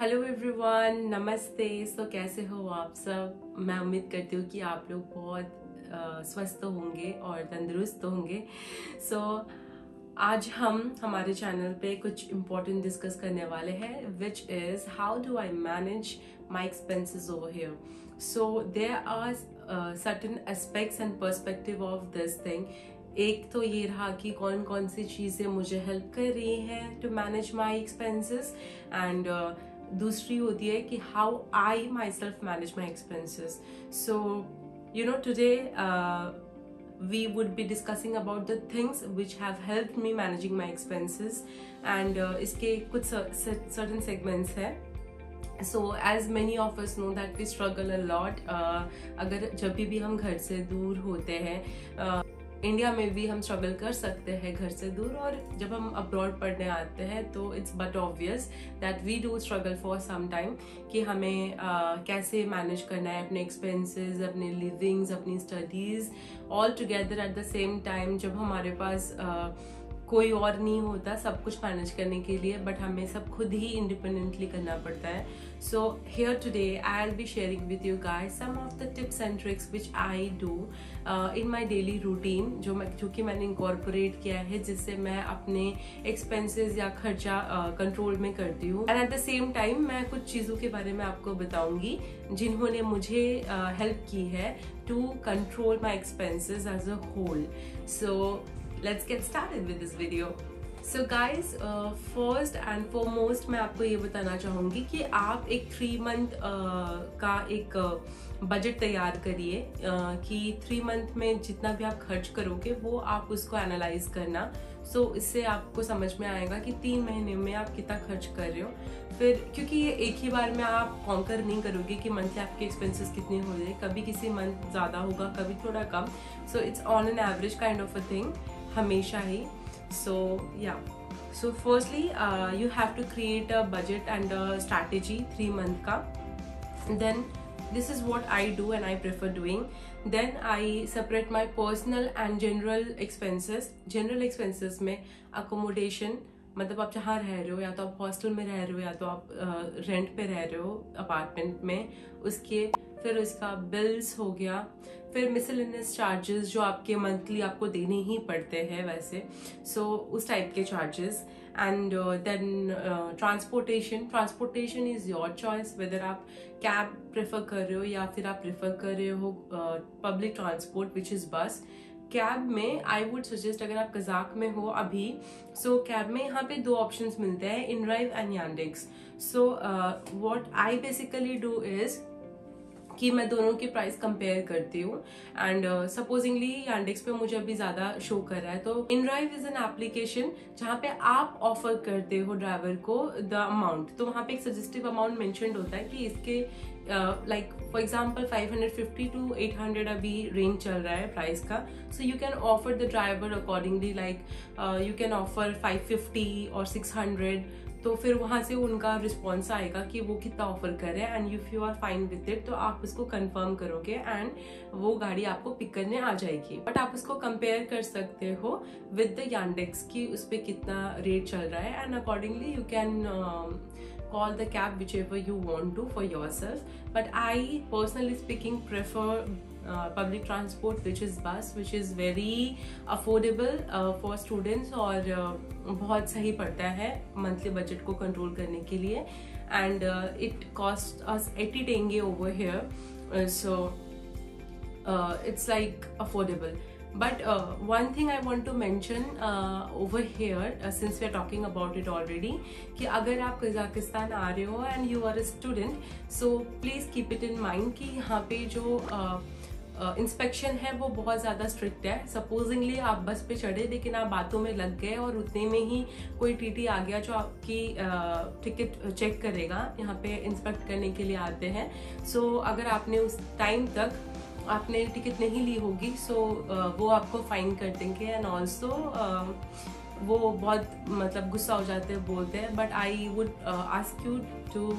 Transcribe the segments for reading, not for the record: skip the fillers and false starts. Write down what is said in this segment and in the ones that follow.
Hello everyone, नमस्ते। कैसे हो आप सब। मैं उम्मीद करती हूँ कि आप लोग बहुत स्वस्थ होंगे और तंदुरुस्त होंगे। आज हम हमारे चैनल पे कुछ इम्पोर्टेंट डिस्कस करने वाले हैं, which is how do I manage my expenses over here. So there are certain aspects and perspective of this thing. एक तो ये रहा कि कौन कौन सी चीज़ें मुझे हेल्प कर रही हैं to manage my expenses, and दूसरी होती है कि how I myself manage my expenses. So today we would be discussing about the things which have helped me managing my expenses, and इसके कुछ certain segments है. So as many of us know that we struggle a lot. अगर जब भी हम घर से दूर होते हैं, इंडिया में भी हम स्ट्रगल कर सकते हैं घर से दूर, और जब हम अब्रॉड पढ़ने आते हैं तो it's but obvious that we do struggle for some time कि हमें कैसे मैनेज करना है अपने एक्सपेंसेस, अपने लिविंग्स, अपनी studies all together at the same time, जब हमारे पास कोई और नहीं होता सब कुछ मैनेज करने के लिए, बट हमें सब खुद ही इंडिपेंडेंटली करना पड़ता है. So here today I will be sharing with you guys some of the tips and tricks which I do in my daily routine, जो कि मैंने इंकॉर्पोरेट किया है, जिससे मैं अपने एक्सपेंसेस या खर्चा कंट्रोल में करती हूँ. And at the same time मैं कुछ चीज़ों के बारे में आपको बताऊंगी जिन्होंने मुझे हेल्प की है to control my expenses as a whole. सो let's get started with this video. So guys, first and foremost मैं आपको ये बताना चाहूँगी कि आप एक 3 month का एक बजट तैयार करिए कि 3 month में जितना भी आप खर्च करोगे वो आप उसको एनालाइज करना. सो इससे आपको समझ में आएगा कि 3 महीने में आप कितना खर्च कर रहे हो. फिर क्योंकि ये एक ही बार में आप कॉन्कर नहीं करोगे कि मंथली आपके एक्सपेंसेस कितने हो रहे, कभी किसी मंथ ज़्यादा होगा, कभी थोड़ा कम. So it's on an average kind of a thing हमेशा ही. So yeah so firstly you have to create a budget and a strategy 3 month का. देन this is what I do and I prefer doing. Then I separate my personal and general expenses. General expenses में accommodation, मतलब आप जहाँ रह रहे हो, या तो आप हॉस्टल में रह रहे हो या तो आप रेंट पे रह रहे हो अपार्टमेंट में, उसके फिर उसका बिल्स हो गया. फिर मिसलेनियस चार्जेस जो आपके मंथली आपको देने ही पड़ते हैं वैसे, सो उस टाइप के charges. And then transportation is your choice, whether आप कैब प्रेफर कर रहे हो या फिर आप प्रेफर कर रहे हो पब्लिक ट्रांसपोर्ट विच इज बस. कैब में आई वुड सजेस्ट, अगर आप कजाक में हो अभी, सो कैब में यहाँ पे 2 ऑप्शंस मिलते हैं, inDrive and Yandex. So what I basically do is कि मैं दोनों के प्राइस कंपेयर करती हूँ. एंड सपोजिंगली यांडेक्स पे मुझे अभी ज्यादा शो कर रहा है, तो इनड्राइव इज एन एप्लीकेशन जहाँ पे आप ऑफर करते हो ड्राइवर को द अमाउंट. तो वहाँ पे एक सजेस्टिव अमाउंट मेंशन्ड होता है कि इसके लाइक फॉर एग्जाम्पल 550 to 800 अभी रेंज चल रहा है प्राइस का. So you can offer the driver accordingly, like you can offer 550 और 600. तो फिर वहां से उनका रिस्पॉन्स आएगा कि वो कितना ऑफर कर रहे हैं, and if you are fine with it तो आप उसको कंफर्म करोगे एंड वो गाड़ी आपको पिक करने आ जाएगी. बट आप उसको कंपेयर कर सकते हो विद द यांडेक्स की उस पर कितना रेट चल रहा है, and accordingly you can call the cab whichever you want to for yourself. But I personally speaking prefer public transport which is bus, which is very affordable for students और बहुत सही पड़ता है मंथली बजट को control करने के लिए. and it costs us 80 tenge over here, so it's like affordable. But one thing I want to mention over here, since we are talking about it already, कि अगर आप कजाकिस्तान आ रहे हो and you are a student, so please keep it in mind कि यहाँ पे जो inspection है वो बहुत ज़्यादा स्ट्रिक्ट है. सपोजिंगली आप बस पे चढ़े लेकिन आप बातों में लग गए और उतने में ही कोई टीटी आ गया जो आपकी टिकट चेक करेगा, यहाँ पे इंस्पेक्ट करने के लिए आते हैं. सो अगर आपने उस टाइम तक आपने टिकट नहीं ली होगी, सो वो आपको फाइन कर देंगे. एंड ऑल्सो वो बहुत मतलब गुस्सा हो जाते हैं, बोलते हैं. But I would ask you to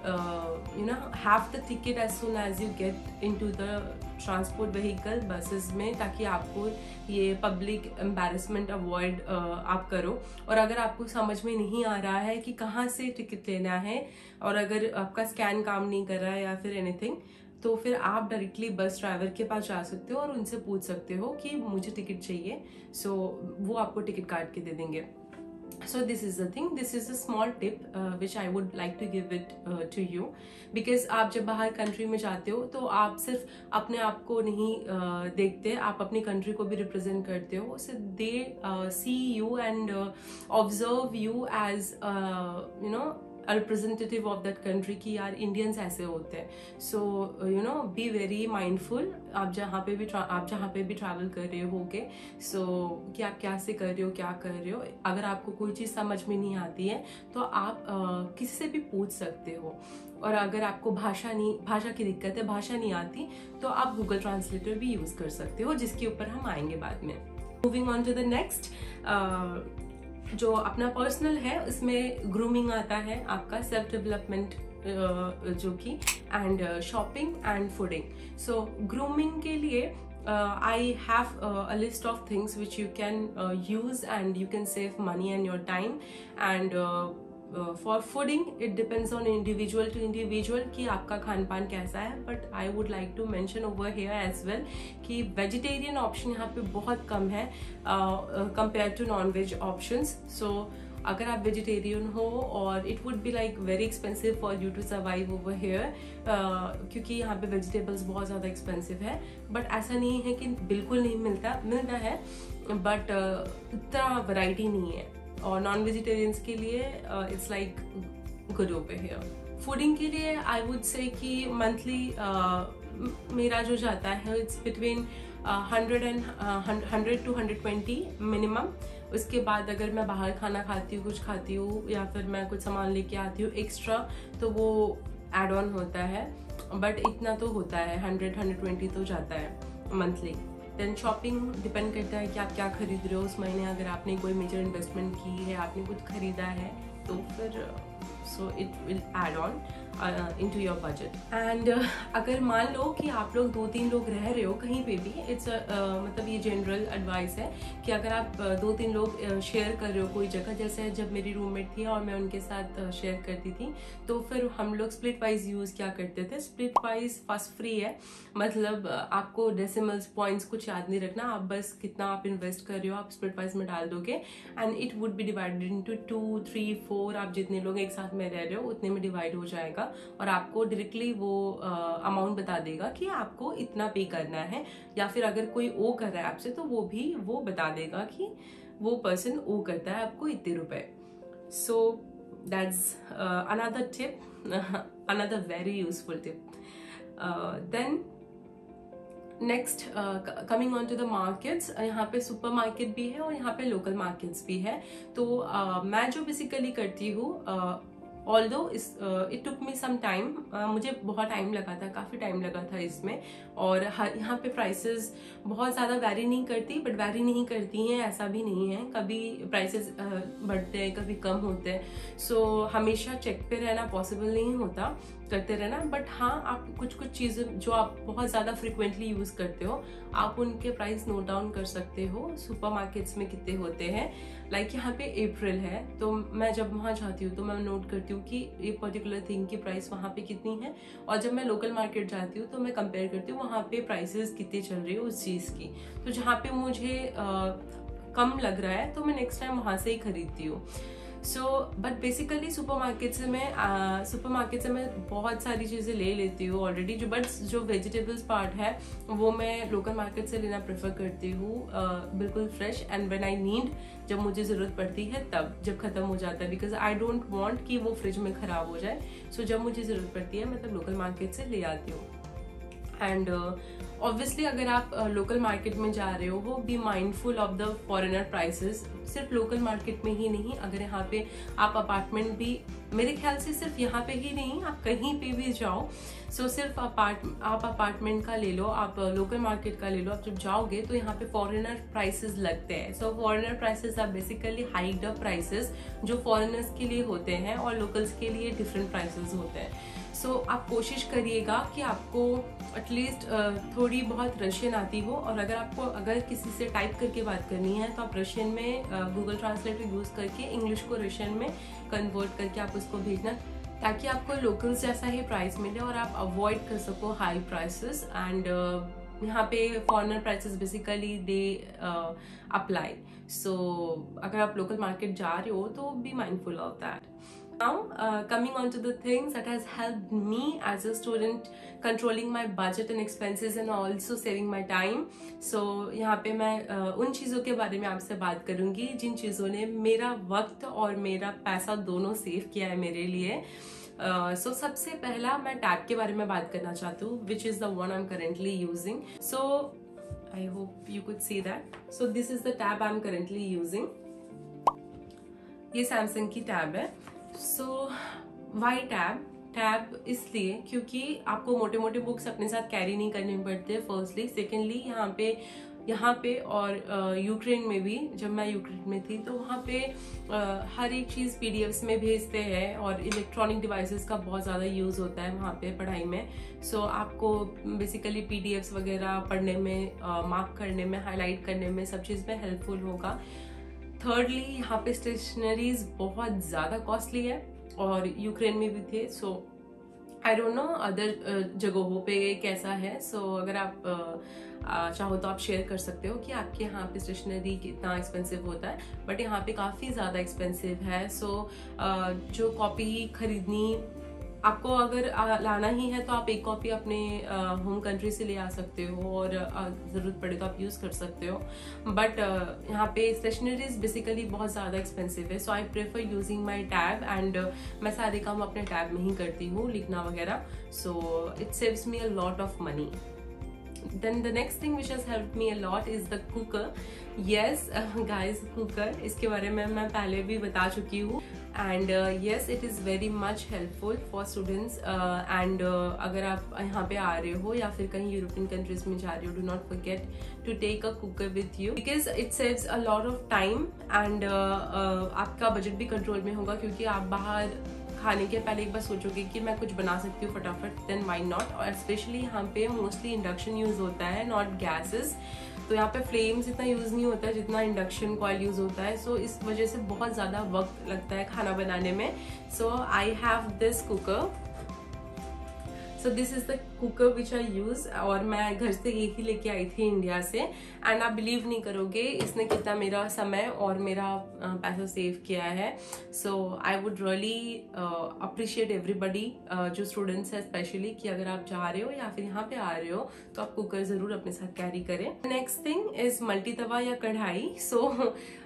have the ticket as soon as you get into the transport vehicle buses में, ताकि आपको ये पब्लिक एम्बैरेसमेंट अवॉइड आप करो। और अगर आपको समझ में नहीं आ रहा है कि कहाँ से टिकट लेना है, और अगर आपका स्कैन काम नहीं कर रहा है या फिर एनीथिंग, तो फिर आप डायरेक्टली बस ड्राइवर के पास जा सकते हो और उनसे पूछ सकते हो कि मुझे टिकट चाहिए। सो वो आपको टिकट काट के दे देंगे। So this is the thing, this is a small tip which I would like to give it to you, because आप जब बाहर कंट्री में जाते हो तो आप सिर्फ अपने आप को नहीं देखते, आप अपनी कंट्री को भी रिप्रेजेंट करते हो। So they see you and observe you as representative of that country, की यार इंडियंस ऐसे होते हैं। सो बी वेरी माइंडफुल आप जहाँ पे भी ट्रैवल कर रहे होगे। सो कि आप कैसे कर रहे हो, क्या कर रहे हो। अगर आपको कोई चीज़ समझ में नहीं आती है तो आप किसी से भी पूछ सकते हो। और अगर आपको भाषा की दिक्कत है, भाषा नहीं आती, तो आप गूगल ट्रांसलेटर भी यूज कर सकते हो, जिसके ऊपर हम आएंगे बाद में। Moving on to the next, जो अपना पर्सनल है उसमें ग्रूमिंग आता है, आपका सेल्फ डेवलपमेंट जो कि, and shopping and fooding. So grooming के लिए I have a list of things which you can use, and you can save money and your time. And for fooding it depends on individual to individual कि आपका खान पान कैसा है, but I would like to mention over here as well कि vegetarian option यहाँ पे बहुत कम है compared to non-veg options. So अगर आप वेजिटेरियन हो, और it would be like very expensive for you to survive over here, क्योंकि यहाँ पे वेजिटेबल्स बहुत ज़्यादा एक्सपेंसिव है। बट ऐसा नहीं है कि बिल्कुल नहीं मिलता है, बट इतना वैरायटी नहीं है। और नॉन वेजिटेरियंस के लिए it's like good over here. Fooding के लिए आई वुड से कि मंथली मेरा जो जाता है इट्स बिटवीन 100 to 120 मिनिमम। उसके बाद अगर मैं बाहर खाना खाती हूँ, कुछ खाती हूँ, या फिर मैं कुछ सामान लेके आती हूँ एक्स्ट्रा, तो वो एड ऑन होता है। बट इतना तो होता है, 100-120 तो जाता है मंथली। देन शॉपिंग डिपेंड करता है कि आप क्या खरीद रहे हो उस महीने। अगर आपने कोई मेजर इन्वेस्टमेंट की है, आपने कुछ खरीदा है, तो फिर so it will add on into your budget. And अगर मान लो कि आप लोग 2-3 लोग रह रहे हो कहीं पे भी, इट्स मतलब ये जनरल एडवाइस है कि अगर आप 2-3 लोग शेयर कर रहे हो कोई जगह, जैसे जब मेरी रूममेट थी और मैं उनके साथ शेयर करती थी, तो फिर हम लोग स्प्लिट वाइज यूज क्या करते थे। स्प्लिट वाइज फर्स्ट फ्री है, मतलब आपको डेसिमल्स पॉइंट्स कुछ याद नहीं रखना, आप बस कितना आप इन्वेस्ट कर रहे हो आप स्प्लिट वाइज में डाल दोगे, and it would B divided into 2, 3, 4, आप जितने लोग एक साथ में रह रहे हो उतने में डिवाइड हो जाएगा, और आपको डायरेक्टली वो अमाउंट बता देगा कि आपको इतना पे करना है। या फिर अगर कोई ओ कर रहा है आपसे, तो वो बता देगा कि वो पर्सन ओ करता है आपको इतने रुपए। So that's another tip, another very useful tip. Then next coming on to the markets, यहाँ पे सुपर मार्केट भी है और यहाँ पे लोकल मार्केट्स भी है। तो मैं जो बेसिकली करती हूँ, although it took me some time, मुझे बहुत टाइम लगा था, काफ़ी टाइम लगा था इसमें। और यहाँ पे प्राइसेस बहुत ज़्यादा वैरी नहीं करती, बट वैरी नहीं करती हैं ऐसा भी नहीं है, कभी प्राइसेस बढ़ते हैं कभी कम होते हैं। सो हमेशा चेक पे रहना पॉसिबल नहीं होता, करते रहना, बट हाँ आप कुछ चीज़ें जो आप बहुत ज़्यादा फ्रिक्वेंटली यूज़ करते हो, आप उनके प्राइस नोट डाउन कर सकते हो सुपर मार्केट्स में कितने होते हैं। लाइक यहाँ पे अप्रैल है, तो मैं जब वहाँ जाती हूँ तो मैं नोट करती हूँ कि ये पर्टिकुलर थिंग की प्राइस वहाँ पे कितनी है, और जब मैं लोकल मार्केट जाती हूँ तो मैं कंपेयर करती हूँ वहाँ पे प्राइसेस कितनी चल रही है उस चीज़ की। तो जहाँ पे मुझे कम लग रहा है तो मैं नेक्स्ट टाइम वहाँ से ही खरीदती हूँ। So but basically super market से मैं बहुत सारी चीज़ें ले लेती हूँ ऑलरेडी, जो वेजिटेबल्स पार्ट है वो मैं लोकल मार्केट से लेना प्रेफर करती हूँ, बिल्कुल fresh, and when I need, जब मुझे ज़रूरत पड़ती है तब, जब ख़त्म हो जाता है, बिकॉज आई डोंट वांट कि वो फ्रिज में ख़राब हो जाए। सो जब मुझे ज़रूरत पड़ती है मैं तब लोकल मार्केट से ले आती हूँ। एंड ऑब्वियसली अगर आप लोकल मार्केट में जा रहे हो, B mindful of the foreigner prices. सिर्फ लोकल मार्केट में ही नहीं, अगर यहाँ पे आप अपार्टमेंट भी, मेरे ख्याल से सिर्फ यहाँ पे ही नहीं, आप कहीं पे भी जाओ, सो सिर्फ आप अपार्टमेंट का ले लो, आप लोकल मार्केट का ले लो, आप जब जाओगे तो यहाँ पे फॉरेनर प्राइसेस लगते हैं। So foreigner prices are basically hiked up prices जो फॉरेनर्स के लिए होते हैं और लोकल्स के लिए डिफरेंट प्राइसेस होते हैं। सो आप कोशिश करिएगा कि आपको एटलीस्ट थोड़ी बहुत रशियन आती हो, और अगर किसी से टाइप करके बात करनी है तो आप रशियन में गूगल ट्रांसलेटर यूज करके इंग्लिश को रशियन में कन्वर्ट करके आप उसको भेजना, ताकि आपको लोकल्स जैसा ही प्राइस मिले और आप अवॉइड कर सको हाई प्राइसेस। एंड यहाँ पे foreigner prices basically they apply. So अगर आप लोकल मार्केट जा रहे हो तो be mindful of that. Now, coming on to the things that has helped me as a student controlling my budget and expenses and also saving my time. So, यहाँ पे मैं उन चीज़ों के बारे में आपसे बात करूँगी जिन चीज़ों ने मेरा वक्त और मेरा पैसा दोनों सेव किया है मेरे लिए। So, सबसे पहला मैं टैब के बारे में बात करना चाहती हूँ, which is the one I'm currently using. So, I hope you could see that. So, this is the tab I'm currently using. ये सैमसंग की टैब है। सो वाई टैब इसलिए क्योंकि आपको मोटे मोटे बुक्स अपने साथ कैरी नहीं करने पड़ते, फर्स्टली। सेकेंडली यहाँ पे और यूक्रेन में भी, जब मैं यूक्रेन में थी तो वहाँ पे हर एक चीज़ PDFs में भेजते हैं और इलेक्ट्रॉनिक डिवाइसेस का बहुत ज़्यादा यूज़ होता है वहाँ पे पढ़ाई में। सो आपको बेसिकली PDFs वगैरह पढ़ने में, मार्क करने में, हाईलाइट करने में, सब चीज़ में हेल्पफुल होगा। थर्डली यहाँ पे स्टेशनरीज बहुत ज़्यादा कॉस्टली है और यूक्रेन में भी थे। सो आई डोंट नो अदर जगहों पे कैसा है। सो अगर आप चाहो तो आप शेयर कर सकते हो कि आपके यहाँ पे स्टेशनरी कितना एक्सपेंसिव होता है, बट यहाँ पे काफ़ी ज़्यादा एक्सपेंसिव है। सो जो कॉपी खरीदनी आपको अगर लाना ही है तो आप एक कॉपी अपने होम कंट्री से ले आ सकते हो और ज़रूरत पड़े तो आप यूज़ कर सकते हो। बट यहाँ पे स्टेशनरीज बेसिकली बहुत ज़्यादा एक्सपेंसिव है। So I prefer using my tab and मैं सारे काम अपने टैब में ही करती हूँ, लिखना वगैरह। So it saves me a lot of money. Then the next thing which has helped me a lot is the cooker. Yes, guys, cooker, इसके बारे में मैं पहले भी बता चुकी हूँ। And yes, it is very much helpful for students. And अगर आप यहाँ पे आ रहे हो या फिर कहीं यूरोपियन कंट्रीज में जा रहे हो, do not forget to take a cooker with you because it saves a lot of time and आपका बजट भी कंट्रोल में होगा, क्योंकि आप बाहर खाने के पहले एक बार सोचोगे कि मैं कुछ बना सकती हूँ फटाफट, देन व्हाई नॉट। और स्पेशली यहाँ पे मोस्टली इंडक्शन यूज होता है, नॉट गैसेस। तो यहाँ पे फ्लेम्स इतना यूज नहीं होता है जितना इंडक्शन कॉइल यूज होता है। सो इस वजह से बहुत ज़्यादा वक्त लगता है खाना बनाने में। So I have this cooker. So this is the cooker which I use, और मैं घर से यही लेके आई थी इंडिया से। एंड आप बिलीव नहीं करोगे इसने कितना मेरा समय और मेरा पैसा सेव किया है। So I would really appreciate everybody, जो स्टूडेंट्स है स्पेशली, कि अगर आप जा रहे हो या फिर यहाँ पे आ रहे हो तो आप कुकर जरूर अपने साथ कैरी करें। नेक्स्ट थिंग इज मल्टी तवा या कढ़ाई। सो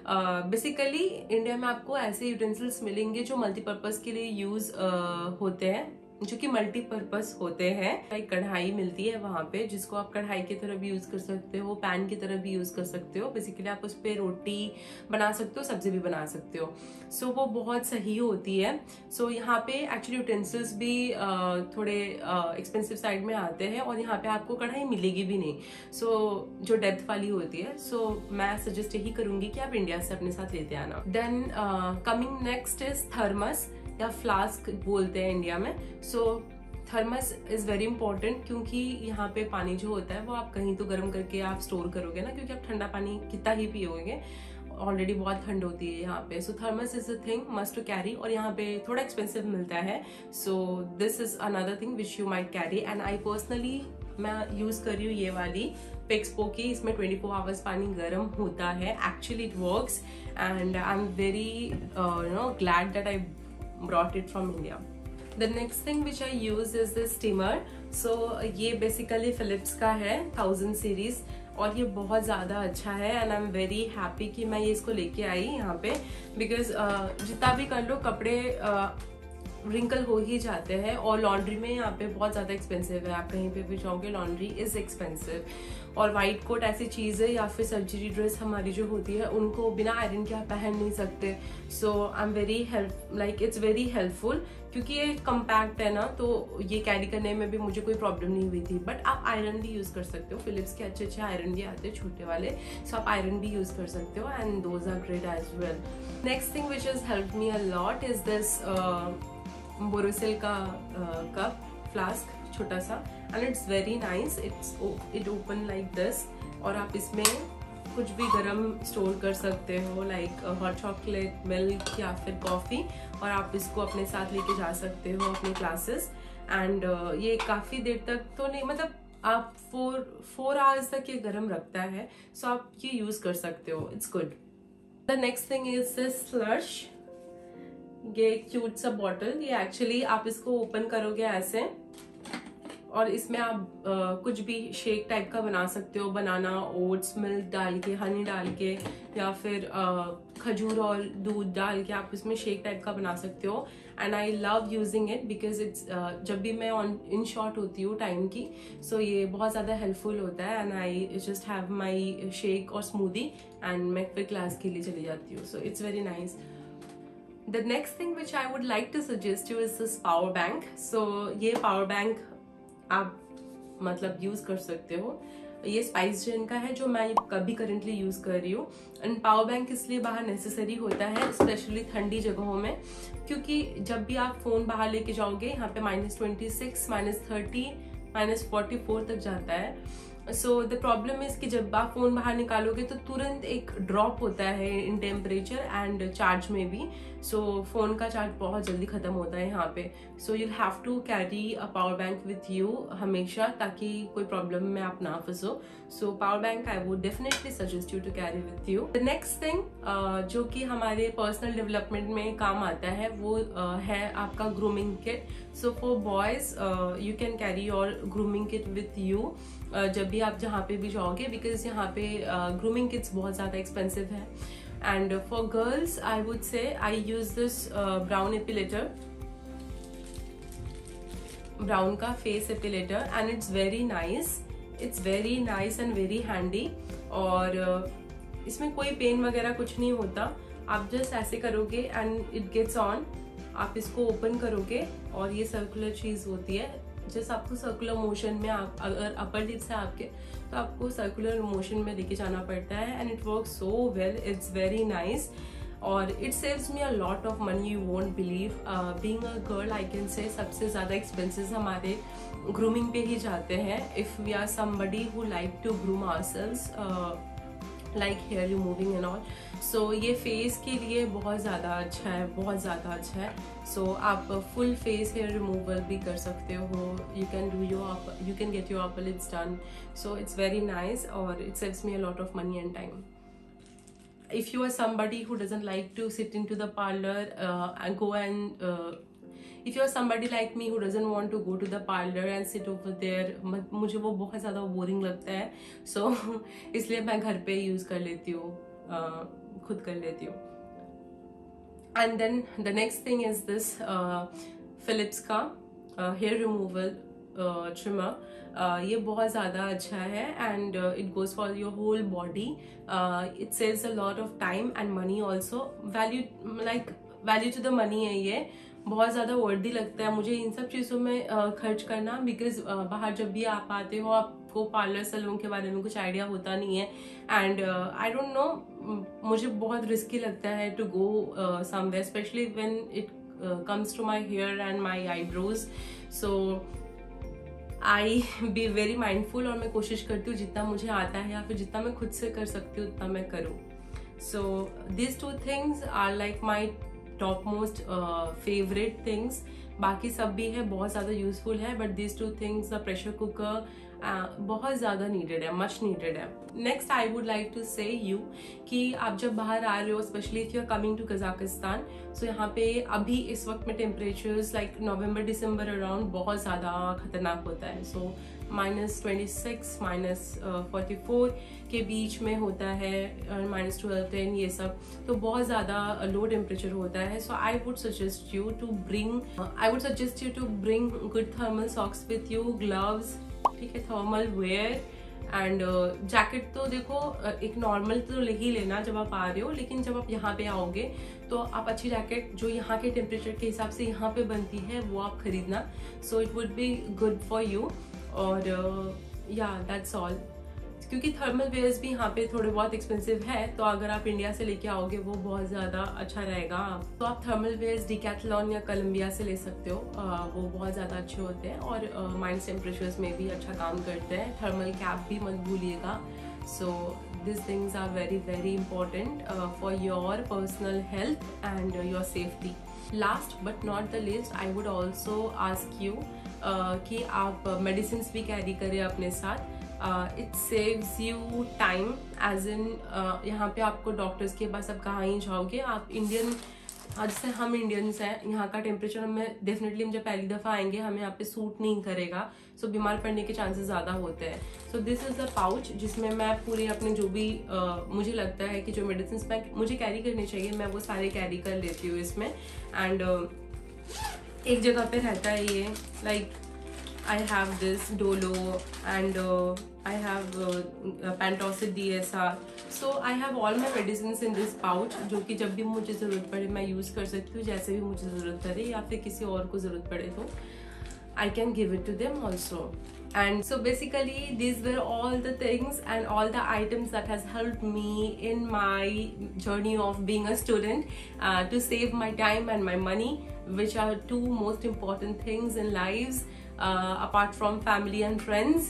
बेसिकली इंडिया में आपको ऐसे यूटेंसिल्स मिलेंगे जो मल्टीपर्पज के लिए यूज होते हैं, जो कि मल्टीपर्पज होते हैं। एक कढ़ाई मिलती है वहां पे जिसको आप कढ़ाई की तरह भी यूज कर सकते हो, पैन की तरह भी यूज कर सकते हो। बेसिकली आप उस पर रोटी बना सकते हो, सब्जी भी बना सकते हो। सो वो बहुत सही होती है। सो यहाँ पे एक्चुअली यूटेंसिल्स भी थोड़े एक्सपेंसिव साइड में आते हैं और यहाँ पे आपको कढ़ाई मिलेगी भी नहीं, सो जो डेप्थ वाली होती है। सो मैं सजेस्ट यही करूंगी कि आप इंडिया से अपने साथ लेते आना। Then coming next is thermos या फ्लास्क बोलते हैं इंडिया में। So thermos is very important, क्योंकि यहाँ पे पानी जो होता है वो आप कहीं तो गर्म करके आप स्टोर करोगे ना, क्योंकि आप ठंडा पानी कितना ही पियोगे, ऑलरेडी बहुत ठंड होती है यहाँ पे। So thermos is a thing must to carry, और यहाँ पे थोड़ा एक्सपेंसिव मिलता है। So this is another thing which you might carry. And I personally मैं यूज कर रही हूँ ये वाली पेक्सपो की। इसमें 24 आवर्स पानी गर्म होता है। Actually it works and I am very glad that I brought it from India. The next thing which I use is this steamer. So ये basically Philips का है 1000 series, और ये बहुत ज़्यादा अच्छा है। And I am very happy कि मैं ये इसको लेके आई यहाँ पे, बिकॉज जितना भी कर लो कपड़े रिंकल हो ही जाते हैं। और लॉन्ड्री में यहाँ पे बहुत ज़्यादा एक्सपेंसिव है, आप कहीं पे भी जाओगे लॉन्ड्री इज़ एक्सपेंसिव। और वाइट कोट ऐसी चीज़ है या फिर सर्जरी ड्रेस हमारी जो होती है उनको बिना आयरन के आप पहन नहीं सकते। So I am very it's very helpful, क्योंकि ये कम्पैक्ट है ना, तो ये कैरी करने में भी मुझे कोई प्रॉब्लम नहीं हुई थी। बट आप आयरन भी यूज़ कर सकते हो, फिलिप्स के अच्छे आयरन भी आते हैं छोटे वाले, सो आप आयरन भी यूज़ कर सकते हो and those are great as well. Next thing which has helped me a lot is this Borosil का कप फ्लास्क, छोटा सा, and it's very nice. It open like this, और आप इसमें कुछ भी गर्म स्टोर कर सकते हो, लाइक हॉट चॉकलेट, मिल्क या फिर कॉफ़ी, और आप इसको अपने साथ लेके जा सकते हो अपने क्लासेस। एंड ये काफ़ी देर तक तो नहीं, मतलब आप 4 आवर्स तक ये गर्म रखता है, सो आप ये यूज़ कर सकते हो, it's good. The next thing is this slush, ये क्यूट सा बॉटल। ये एक्चुअली आप इसको ओपन करोगे ऐसे, और इसमें आप कुछ भी शेक टाइप का बना सकते हो, बनाना, ओट्स, मिल्क डाल के, हनी डाल के, या फिर खजूर और दूध डाल के आप इसमें शेक टाइप का बना सकते हो। And I love using it because it's जब भी मैं इन शॉर्ट होती हूँ टाइम की, सो ये बहुत ज़्यादा हेल्पफुल होता है। And I just have my shake और स्मूदी एंड मैं फिर क्लास के लिए चली जाती हूँ, सो it's very nice. The next thing which I would like to suggest you is this power bank. So ये power bank आप मतलब यूज कर सकते हो। ये स्पाइस जेन का है जो मैं कभी करंटली यूज कर रही हूँ। एंड पावर बैंक इसलिए बाहर नेसेसरी होता है, स्पेशली ठंडी जगहों में, क्योंकि जब भी आप फोन बाहर लेके जाओगे, यहाँ पे -26, -30, -44 तक जाता है। सो द प्रॉब्लम इज कि जब आप फोन बाहर निकालोगे तो तुरंत एक ड्रॉप होता है इन टेम्परेचर एंड चार्ज में भी। सो फोन का चार्ज बहुत जल्दी खत्म होता है यहाँ पे। So you have to carry a power bank with you हमेशा, ताकि कोई प्रॉब्लम में आप ना फंसो। So power bank I would definitely suggest you to carry with you. The next thing जो कि हमारे पर्सनल डेवलपमेंट में काम आता है वो है आपका grooming kit. So for boys you can carry your grooming kit with you जब भी आप जहाँ पे भी जाओगे, बिकॉज यहाँ पे ग्रूमिंग किट्स बहुत ज़्यादा एक्सपेंसिव है। And for girls I would say I use this Braun epilator, Braun का face epilator, and it's very nice and very handy. और इसमें कोई पेन वगैरह कुछ नहीं होता, आप जस्ट ऐसे करोगे एंड इट गेट्स ऑन। आप इसको ओपन करोगे और ये सर्कुलर चीज़ होती है, जैसे आपको सर्कुलर मोशन में, आप अगर अपर लिप्स है आपके तो आपको सर्कुलर मोशन में लेके जाना पड़ता है। And it work so well, it's very nice, और it saves me a lot of money, you won't believe. Being a girl I can say सबसे ज़्यादा एक्सपेंसेस हमारे ग्रूमिंग पे ही जाते हैं। If we are somebody who like to groom ourselves, like hair removing and all, so ये face के लिए बहुत ज़्यादा अच्छा है, बहुत ज़्यादा अच्छा है। सो आप फुल फेस हेयर रिमूवल भी कर सकते हो, you can get your upper lips done, so it's very nice, और it saves me a lot of money and time. If you are somebody who doesn't like to sit into the parlor and go and if you are somebody like me who doesn't want to go to the parlor and sit over there, मुझे वो बहुत ज़्यादा boring लगता है, so इसलिए मैं घर पे यूज़ कर लेती हूँ, खुद कर लेती हूँ. And then the next thing is this Philips का hair removal trimmer. ये बहुत ज़्यादा अच्छा है and it goes for your whole body. It saves a lot of time and money also. Value to the money है ये. बहुत ज़्यादा वर्दी लगता है मुझे इन सब चीज़ों में खर्च करना, बिकॉज बाहर जब भी आप आते हो आपको पार्लर सैलून के बारे में कुछ आइडिया होता नहीं है, एंड आई डोंट नो, मुझे बहुत रिस्की लगता है to go somewhere, specially when it comes to my hair and my eyebrows. So I be very mindful, और मैं कोशिश करती हूँ जितना मुझे आता है या फिर जितना मैं खुद से कर सकती हूँ उतना मैं करूँ. So this two things are like my top most favourite things. बाकी सब भी है, बहुत ज़्यादा यूजफुल है, but this two things, the pressure cooker बहुत ज़्यादा नीडेड है, मच नीडेड है. Next I would like to say you कि आप जब बाहर आ रहे हो, specially if you are coming to Kazakhstan, so यहाँ पे अभी इस वक्त में temperatures like November December around बहुत ज़्यादा खतरनाक होता है. सो -26 -44 के बीच में होता है, -12 10 ये सब, तो बहुत ज़्यादा लो टेम्परेचर होता है. So I would suggest you to bring good thermal socks with you, gloves, ठीक है, थर्मल वेयर एंड जैकेट. तो देखो एक नॉर्मल तो ही लेना जब आप आ रहे हो, लेकिन जब आप यहाँ पे आओगे तो आप अच्छी जैकेट जो यहाँ के टेम्परेचर के हिसाब से यहाँ पे बनती है वो आप खरीदना. So it would be good for you. और या दैट्स ऑल. क्योंकि थर्मल वेयर्स भी यहाँ पे थोड़े बहुत एक्सपेंसिव है, तो अगर आप इंडिया से लेके आओगे वो बहुत ज़्यादा अच्छा रहेगा. तो आप थर्मल वेयर्स डिकैथलॉन या कोलंबिया से ले सकते हो, वो बहुत ज़्यादा अच्छे होते हैं और माइनस टेम्परेचर्स में भी अच्छा काम करते हैं. थर्मल कैप भी मत भूलिएगा. सो these things are very very important for your personal health and your safety. Last but not the least, I would also ask you कि आप medicines भी कैरी करें अपने साथ. It saves you time, as in यहाँ पे आपको doctors के पास अब कहाँ ही जाओगे. आप इंडियन, जैसे हम इंडियंस हैं, यहाँ का टेम्परेचर हमें डेफिनेटली, हम जब पहली दफ़ा आएंगे हमें यहाँ पे सूट नहीं करेगा. सो बीमार पड़ने के चांसेस ज़्यादा होते हैं. So this is a pouch जिसमें मैं पूरे अपने जो भी मुझे लगता है कि जो मेडिसिन मुझे कैरी करनी चाहिए मैं वो सारे कैरी कर लेती हूँ इसमें. एंड एक जगह पे रहता है ये, like I have this Dolo and I have Pantocid DSR. So I have all my medicines in this pouch, जो कि जब भी मुझे ज़रूरत पड़े मैं यूज़ कर सकती हूँ, जैसे भी मुझे ज़रूरत पड़े या फिर किसी और को ज़रूरत पड़े तो I can give it to them also. And so basically these were all the things and all the items that has helped me in my journey of being a student to save my time and my money, which are two most important things in lives. Apart from family and friends,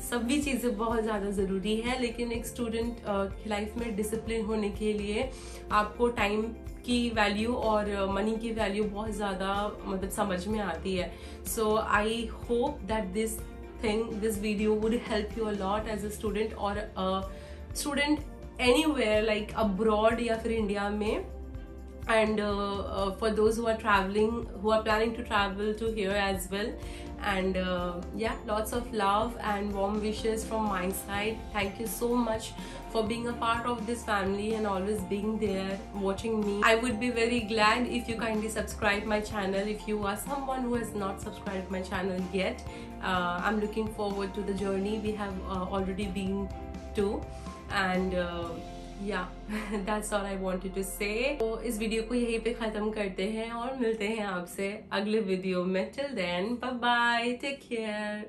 सभी चीज़ें बहुत ज़्यादा ज़रूरी है, लेकिन एक student की life में डिसिप्लिन होने के लिए आपको टाइम की वैल्यू और मनी की वैल्यू बहुत ज़्यादा मतलब समझ में आती है. So I hope that this video would help you a lot as a student और स्टूडेंट एनीवेयर, लाइक अब्रॉड या फिर इंडिया में. And for those who are planning to travel to here as well. And yeah, lots of love and warm wishes from my side. Thank you so much for being a part of this family and always being there watching me. I would be very glad if you kindly subscribe my channel if you are someone who has not subscribed my channel yet. I'm looking forward to the journey we have already been to. And yeah, that's all I wanted to say. तो इस video को यहीं पे ख़त्म करते हैं और मिलते हैं आपसे अगले वीडियो में. Till then, bye bye, take care.